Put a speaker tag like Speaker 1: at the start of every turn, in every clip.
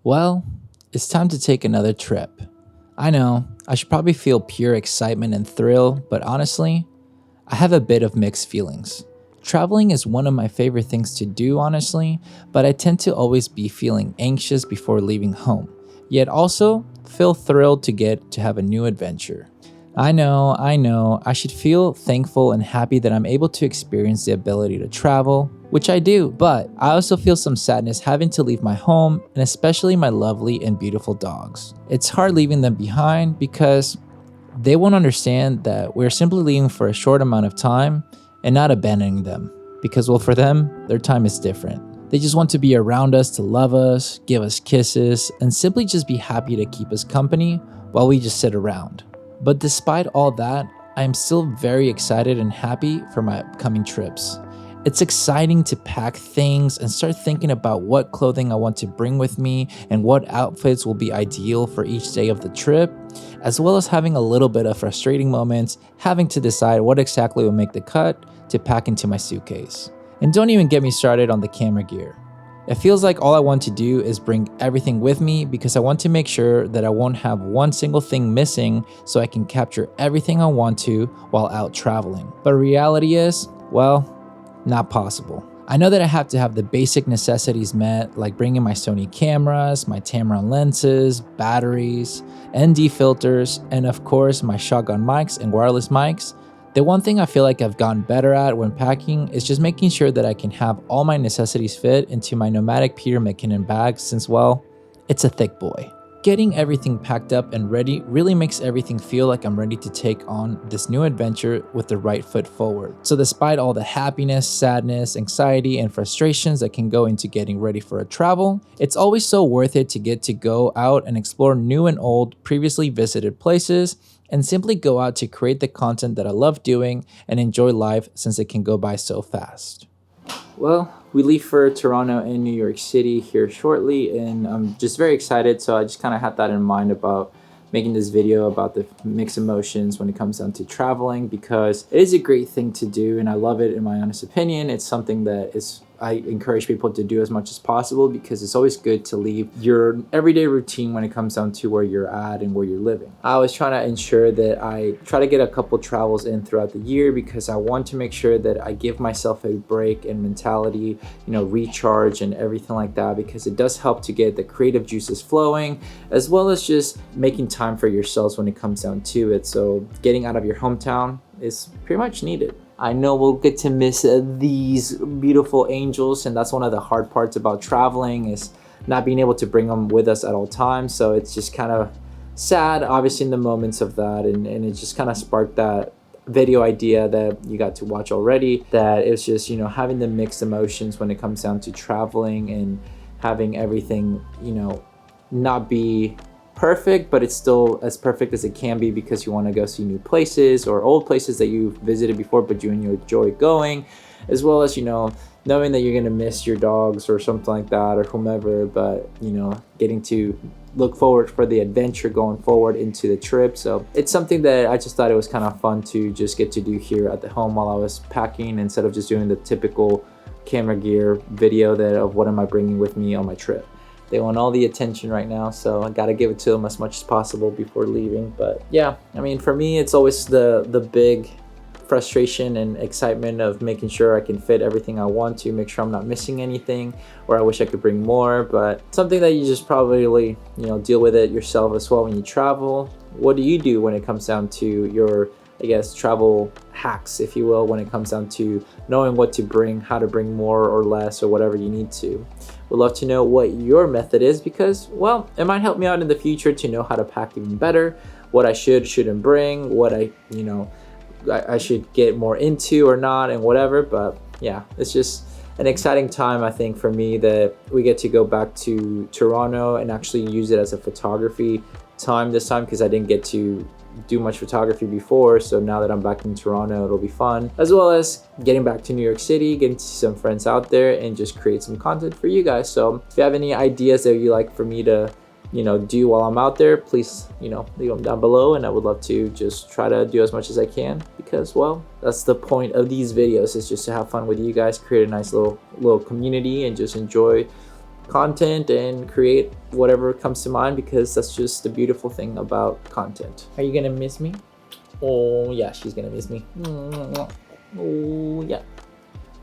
Speaker 1: Well, it's time to take another trip. I know, I should probably feel pure excitement and thrill, but honestly, I have a bit of mixed feelings. Traveling is one of my favorite things to do, honestly, but I tend to always be feeling anxious before leaving home, yet also feel thrilled to get to have a new adventure. I know, I should feel thankful and happy that I'm able to experience the ability to travel, which I do, but I also feel some sadness having to leave my home and especially my lovely and beautiful dogs. It's hard leaving them behind because they won't understand that we're simply leaving for a short amount of time and not abandoning them. Because, well, for them, their time is different. They just want to be around us to love us, give us kisses, and simply just be happy to keep us company while we just sit around. But despite all that, I am still very excited and happy for my upcoming trips. It's exciting to pack things and start thinking about what clothing I want to bring with me and what outfits will be ideal for each day of the trip, as well as having a little bit of frustrating moments having to decide what exactly will make the cut to pack into my suitcase. And don't even get me started on the camera gear. It feels like all I want to do is bring everything with me because I want to make sure that I won't have one single thing missing so I can capture everything I want to while out traveling. But reality is, well, not possible. I know that I have to have the basic necessities met, like bringing my Sony cameras, my Tamron lenses, batteries, ND filters, and of course my shotgun mics and wireless mics. The one thing I feel like I've gotten better at when packing is just making sure that I can have all my necessities fit into my nomadic Peter McKinnon bag since, well, it's a thick boy. Getting everything packed up and ready really makes everything feel like I'm ready to take on this new adventure with the right foot forward. So despite all the happiness, sadness, anxiety, and frustrations that can go into getting ready for a travel, it's always so worth it to get to go out and explore new and old, previously visited places, and simply go out to create the content that I love doing and enjoy life since it can go by so fast. Well, we leave for Toronto and New York City here shortly, and I'm just very excited. So I just kind of had that in mind about making this video about the mixed emotions when it comes down to traveling, because it is a great thing to do and I love it. In my honest opinion, it's something that I encourage people to do as much as possible because it's always good to leave your everyday routine when it comes down to where you're at and where you're living. I always try to ensure that I try to get a couple travels in throughout the year because I want to make sure that I give myself a break and mentality, recharge and everything like that, because it does help to get the creative juices flowing, as well as just making time for yourselves when it comes down to it. So getting out of your hometown is pretty much needed. I know we'll get to miss these beautiful angels, and that's one of the hard parts about traveling is not being able to bring them with us at all times. So it's just kind of sad, obviously, in the moments of that, and it just kind of sparked that video idea that you got to watch already, that it's just, having the mixed emotions when it comes down to traveling and having everything, not be perfect, but it's still as perfect as it can be because you want to go see new places or old places that you've visited before but you enjoy going, as well as knowing that you're going to miss your dogs or something like that or whomever, but getting to look forward for the adventure going forward into the trip. So it's something that I just thought it was kind of fun to just get to do here at the home while I was packing, instead of just doing the typical camera gear video of what am I bringing with me on my trip. They want all the attention right now, so I gotta give it to them as much as possible before leaving. But yeah, for me, it's always the big frustration and excitement of making sure I can fit everything I want to, make sure I'm not missing anything, or I wish I could bring more. But something that you just probably deal with it yourself as well when you travel. What do you do when it comes down to your, travel hacks, if you will, when it comes down to knowing what to bring, how to bring more or less, or whatever you need to? Would love to know what your method is because, well, it might help me out in the future to know how to pack even better, what I shouldn't bring, what I should get more into or not, and whatever. But yeah, it's just an exciting time, I think, for me that we get to go back to Toronto and actually use it as a photography time this time, because I didn't get to do much photography before. So now that I'm back in Toronto, it'll be fun, as well as getting back to New York City, getting to see some friends out there and just create some content for you guys. So if you have any ideas that you like for me to do while I'm out there, please leave them down below, and I would love to just try to do as much as I can, because, well, that's the point of these videos, is just to have fun with you guys, create a nice little community and just enjoy content and create whatever comes to mind, because that's just the beautiful thing about content. Are you gonna miss me? Oh yeah, she's gonna miss me. Oh yeah,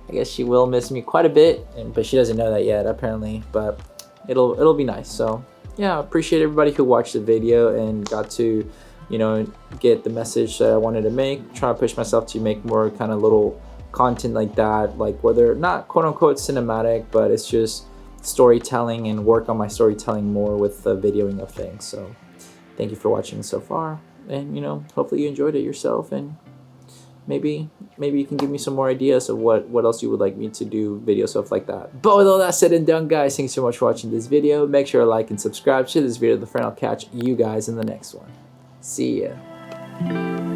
Speaker 1: I guess she will miss me quite a bit, but she doesn't know that yet apparently, but it'll be nice. So yeah, I appreciate everybody who watched the video and got to, you know, get the message that I wanted to make. Try to push myself to make more kind of little content like that, like whether not quote unquote cinematic, but it's just storytelling, and work on my storytelling more with the videoing of things. So thank you for watching so far, and you know, hopefully you enjoyed it yourself, and maybe you can give me some more ideas of what else you would like me to do, video stuff like that. But with all that said and done, guys, thanks so much for watching this video. Make sure to like and subscribe, share this video with a friend. I'll catch you guys in the next one. See ya.